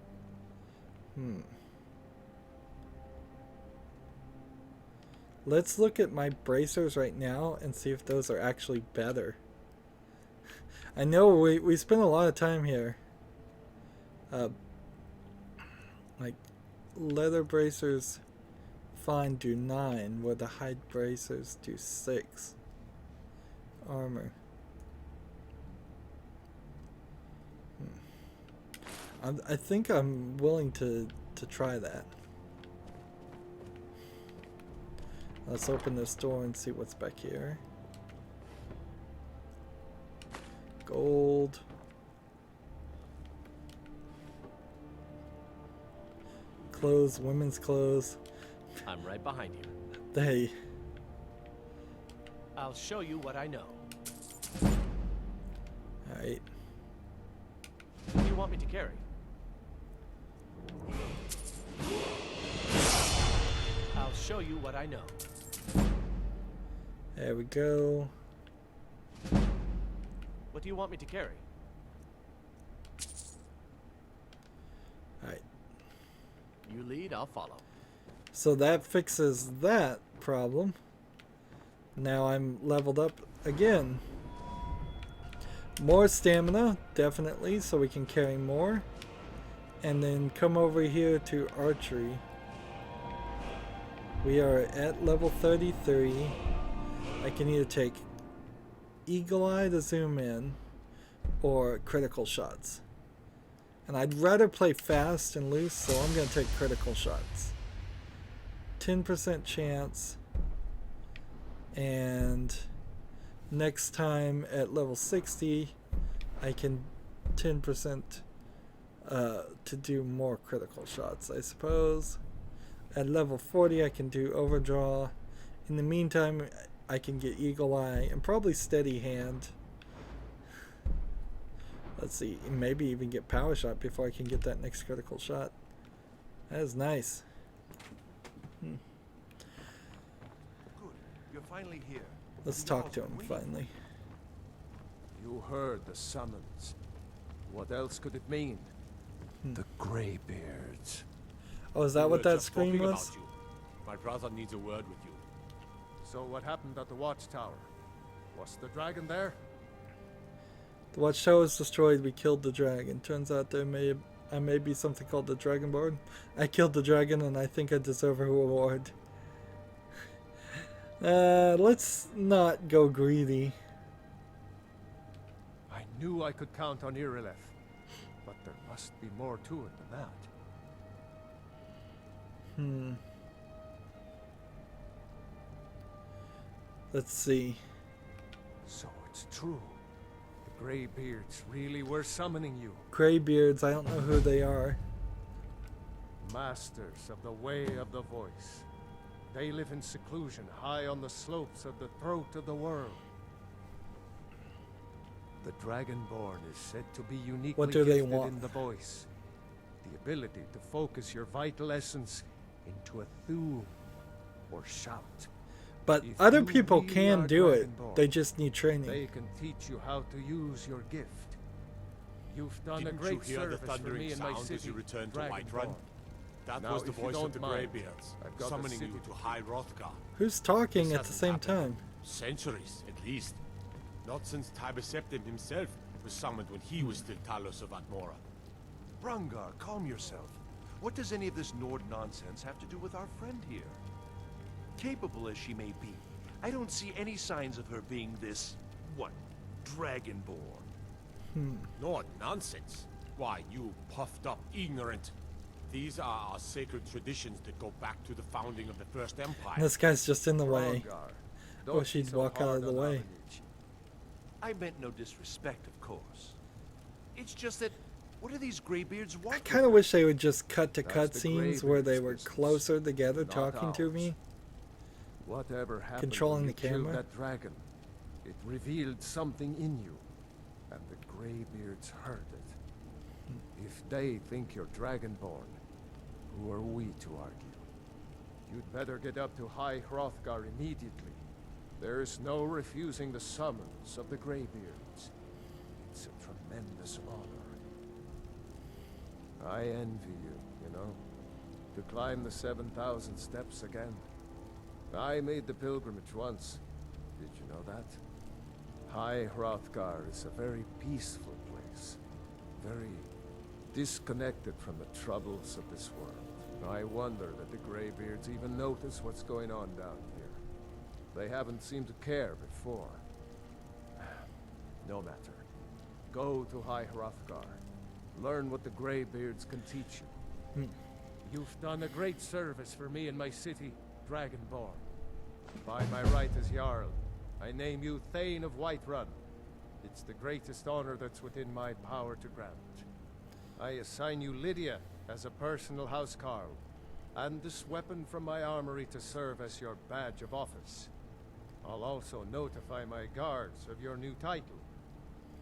Let's look at my bracers right now and see if those are actually better. I know we spent a lot of time here. Like leather bracers fine do 9, where the hide bracers do 6. Armor. I think I'm willing to try that. Let's open this door and see what's back here. Gold. Clothes, women's clothes. I'm right behind you. They. I'll show you what I know. Alright. What do you want me to carry? I'll show you what I know. There we go. What do you want me to carry? Alright. You lead, I'll follow. So that fixes that problem. Now I'm leveled up again. More stamina, definitely, so we can carry more. and then come over here to archery. We are at level 33. I can either take Eagle Eye to zoom in or critical shots. And I'd rather play fast and loose, so I'm going to take critical shots. 10% chance. And next time at level 60, I can 10% to do more critical shots, I suppose. At level 40, I can do overdraw. In the meantime, I can get Eagle Eye and probably Steady Hand. Let's see, maybe even get Power Shot before I can get that next critical shot. That is nice. Good. You're finally here. Let's talk to him finally. You heard the summons. What else could it mean? The Greybeards. Oh, is that what that scream was? My brother needs a word with you. So what happened at the watchtower? Was the dragon there? The watchtower was destroyed. We killed the dragon. Turns out there may be something called the Dragonborn. I killed the dragon, and I think I deserve a reward. Let's not go greedy. I knew I could count on Irileth, but there must be more to it than that. Let's see. So it's true. The Greybeards really were summoning you. Greybeards, I don't know who they are. Masters of the Way of the Voice. They live in seclusion high on the slopes of the throat of the world. The Dragonborn is said to be uniquely What do they gifted want? in the voice. The ability to focus your vital essence into a thum or shout. But If other you people really can are do it. Dragonborn, They just need training. They can teach you how to use your gift. You've done Didn't a great you hear the service for thundering me and my sound city, as you returned to Whiterun? Dragonborn. That Now, was the if you voice of don't the mind, Greybeards, I've got the summoning you city to High Hrothgar. Who's talking This at the hasn't same happened time? in centuries, at least. Not since Tiber Septim himself was summoned when he was still Talos of Atmora. Brungar, calm yourself. What does any of this Nord nonsense have to do with our friend here? Capable as she may be, I don't see any signs of her being this, Dragonborn. Nord nonsense? Why, you puffed up ignorant. These are our sacred traditions that go back to the founding of the First Empire. This guy's just in the way. Brungar, I don't wish be he'd so walk out hard of the on way. Avenicci. I meant no disrespect, of course. It's just that, what do these Greybeards want? I kind of wish they would just cut to That's the cutscenes where they Greybeards' were business, closer together not talking to ours. me. Whatever happened Controlling when the you killed camera? that dragon, it revealed something in you, and the Greybeards heard it. If they think you're Dragonborn, who are we to argue? You'd better get up to High Hrothgar immediately. There's no refusing the summons of the Greybeards. It's a tremendous honor. I envy you know, to climb the 7,000 steps again. I made the pilgrimage once. Did you know that? High Hrothgar is a very peaceful place. Very disconnected from the troubles of this world. I wonder that the Greybeards even notice what's going on down here. They haven't seemed to care before. No matter. Go to High Hrothgar. Learn what the Greybeards can teach you. You've done a great service for me and my city, Dragonborn. By my right as Jarl, I name you Thane of Whiterun. It's the greatest honor that's within my power to grant. I assign you Lydia as a personal housecarl, and this weapon from my armory to serve as your badge of office. I'll also notify my guards of your new title.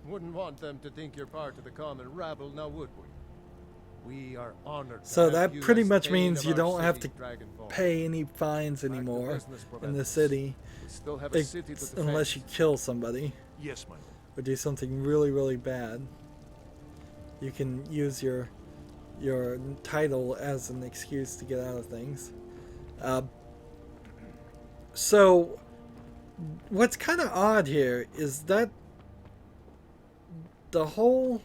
Wouldn't want them to think you're part of the common rabble, now would we? We are honored. So to have that you pretty as much Thane means of you our don't have to city, Dragonborn. pay any fines Back to anymore business, in the Proventus. city, We still have a city to defend. unless you kill somebody Yes, my lord. or do something really, really bad. You can use your title as an excuse to get out of things. So what's kind of odd here is that the whole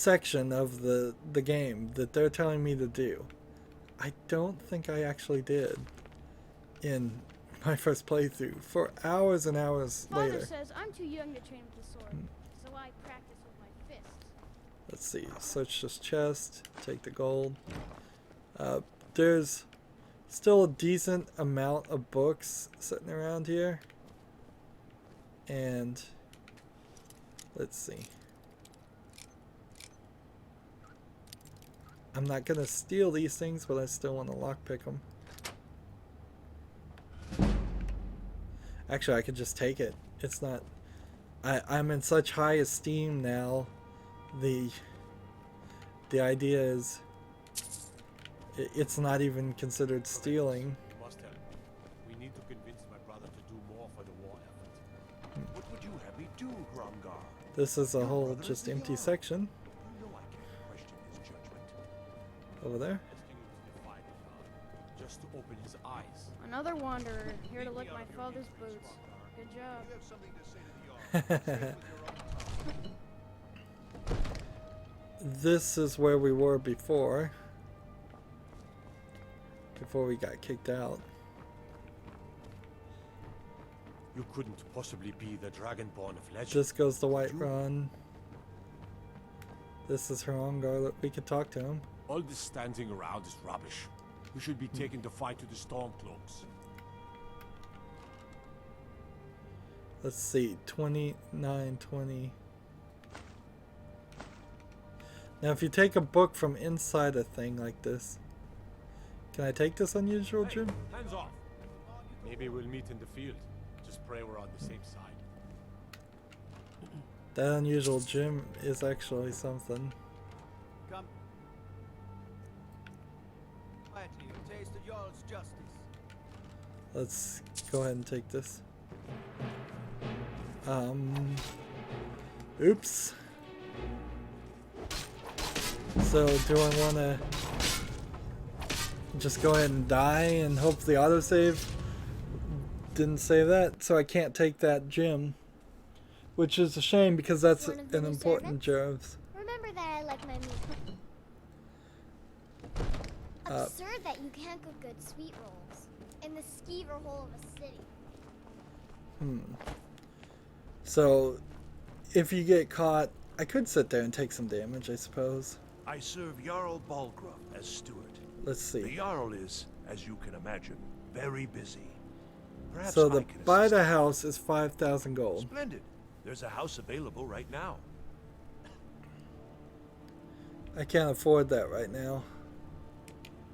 section of the game that they're telling me to do. I don't think I actually did in my first playthrough for hours and hours later. Father says I'm too young to train with the sword, so I practice with my fists. Let's see. Search this chest. Take the gold. There's still a decent amount of books sitting around here. And let's see. I'm not gonna steal these things, but I still want to lockpick them. Actually, I could just take it. It's not... I'm in such high esteem now. The idea is... It's not even considered stealing. We must help. We need to convince my brother to do more for the war effort. What would you have me do, Hrongar? This is a whole just empty section. You know I can't question his judgment. Over there. Asking him to defy the Khan, just to open his eyes. Another wanderer here to lick my father's boots. Good job. You have something to say to the Jarl. Say it with your own tongue. This is where we were before. Before we got kicked out. You couldn't possibly be the Dragonborn of legend. This goes the Whiterun. This is Hrongar. We could talk to him. All this standing around is rubbish. We should be taking the fight to the Stormcloaks. Let's see. 29, 20. Now if you take a book from inside a thing like this. Can I take this unusual gem? Hands off. Maybe we'll meet in the field. Just pray we're on the same side. That unusual gem is actually something. Come. Quietly, you taste the Jarl's justice. Let's go ahead and take this. Oops. So do I want to just go ahead and die and hope the autosave didn't say that, so I can't take that gem, which is a shame because that's One of the an new important servants? gem. Remember that I like my meat. Absurd that you can't cook good sweet rolls in the skeever hole of a city. So if you get caught, I could sit there and take some damage, I suppose. I serve Jarl Balgruuf as steward. Let's see. The Jarl is, as you can imagine, very busy. Perhaps So I the can buy assist. the house is 5,000 gold. Splendid. There's a house available right now. I can't afford that right now.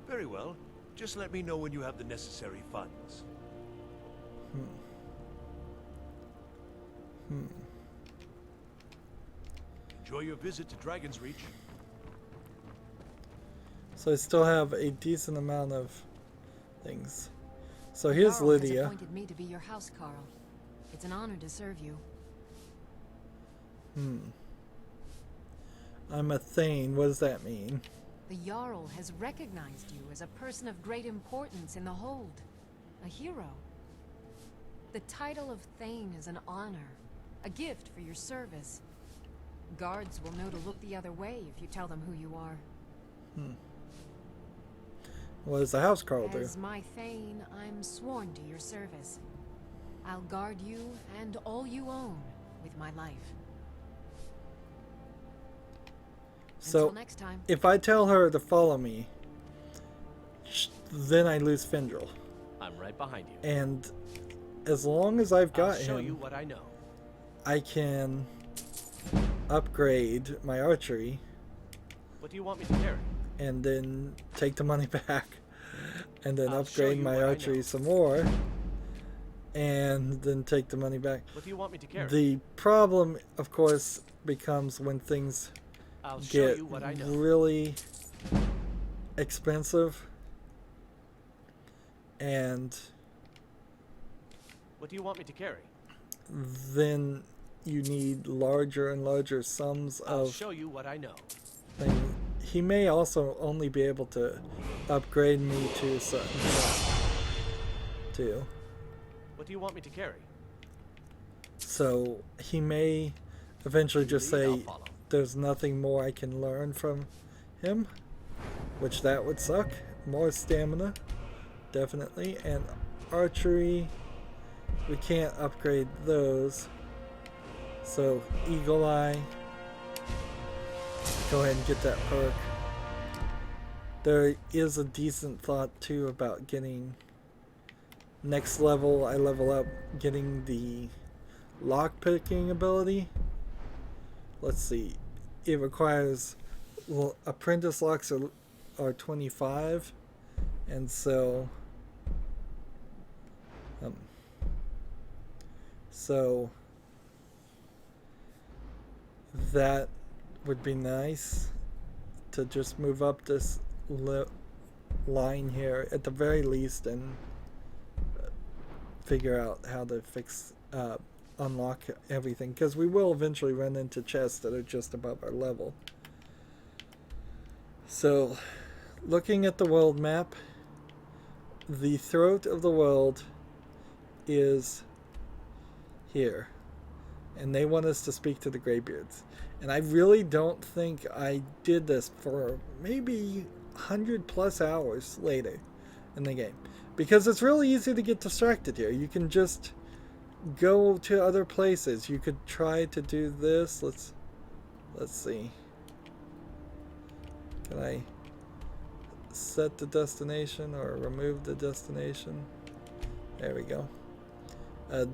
Very well. Just let me know when you have the necessary funds. Enjoy your visit to Dragon's Reach. So I still have a decent amount of things. So here's Jarl has Lydia. appointed me to be your house Carl. It's an honor to serve you. I'm a Thane. What does that mean? The Jarl has recognized you as a person of great importance in the Hold. A hero. The title of Thane is an honor. A gift for your service. Guards will know to look the other way if you tell them who you are. What does the house Carl do? As my Thane, I'm sworn to your service. I'll guard you and all you own with my life. So Until next time. if I tell her to follow me, then I lose Fendrel. I'm right behind you. And as long as I've got I'll show you him, what I know. I can upgrade my archery What do you want me to carry? and then take the money back and then I'll show upgrade you my what I archery know. some more and then take the money back. What do you want me to carry? The problem, of course, becomes when things I'll show get you what I know. really expensive and What do you want me to carry? then you need larger and larger sums I'll of show you what I know. things. He may also only be able to upgrade me to certain stuff too. What do you want me to carry? So he may eventually just Lead, I'll say, follow. there's nothing more I can learn from him, which that would suck. More stamina, definitely, and archery, we can't upgrade those. So Eagle Eye, go ahead and get that perk. There is a decent thought too about getting next level. I level up getting the lockpicking ability. Let's see, it requires, well, apprentice locks are 25, and so so that would be nice to just move up this line here at the very least and figure out how to fix unlock everything, because we will eventually run into chests that are just above our level. So looking at the world map, the throat of the world is here, and they want us to speak to the Greybeards, and I really don't think I did this for maybe 100+ hours later in the game, because it's really easy to get distracted here. You can just go to other places. You could try to do this. Let's see, can I set the destination or remove the destination? There we go.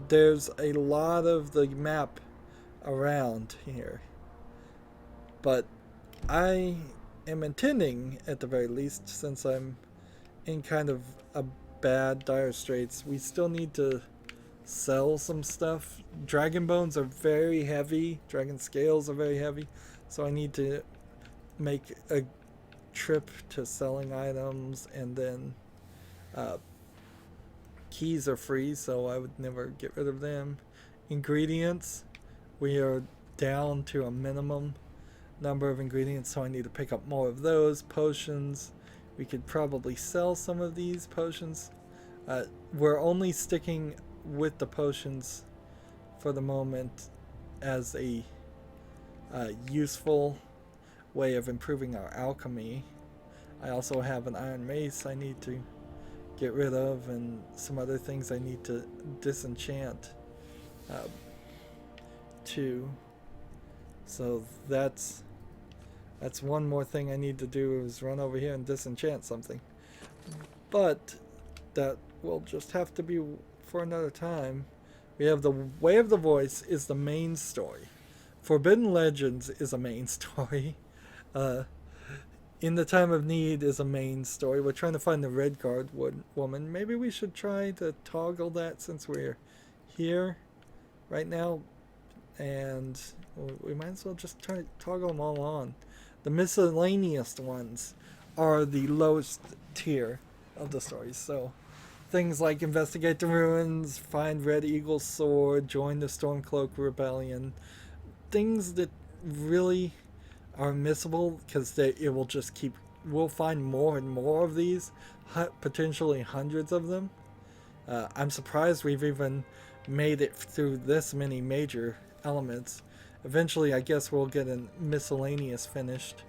There's a lot of the map around here, but I am intending, at the very least, since I'm in kind of a bad dire straits, we still need to sell some stuff. Dragon bones are very heavy, dragon scales are very heavy, so I need to make a trip to selling items, and then keys are free, so I would never get rid of them. Ingredients, we are down to a minimum number of ingredients, so I need to pick up more of those. Potions, we could probably sell some of these potions. We're only sticking with the potions for the moment as a useful way of improving our alchemy. I also have an iron mace I need to get rid of, and some other things I need to disenchant too. So that's one more thing I need to do, is run over here and disenchant something. But that will just have to be for another time. We have the Way of the Voice is the main story. Forbidden Legends is a main story. In the Time of Need is a main story. We're trying to find the Redguard woman. Maybe we should try to toggle that since we're here right now, and we might as well just try to toggle them all on. The miscellaneous ones are the lowest tier of the stories, so things like investigate the ruins, find Red Eagle's sword, join the Stormcloak Rebellion, things that really are missable, because it will just keep, we'll find more and more of these, potentially hundreds of them. I'm surprised we've even made it through this many major elements. Eventually I guess we'll get a miscellaneous finished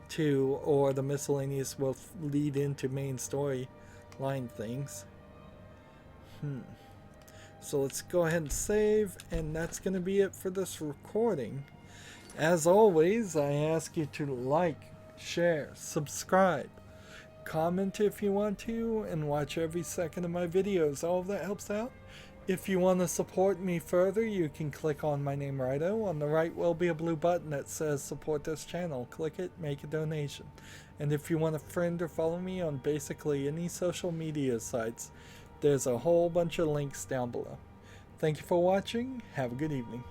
too, or the miscellaneous will lead into main story line things. So let's go ahead and save, and that's going to be it for this recording. As always, I ask you to like, share, subscribe, comment if you want to, and watch every second of my videos. All of that helps out. If you want to support me further, you can click on my name, Rydo. On the right will be a blue button that says support this channel. Click it, make a donation. And if you want to friend or follow me on basically any social media sites, there's a whole bunch of links down below. Thank you for watching. Have a good evening.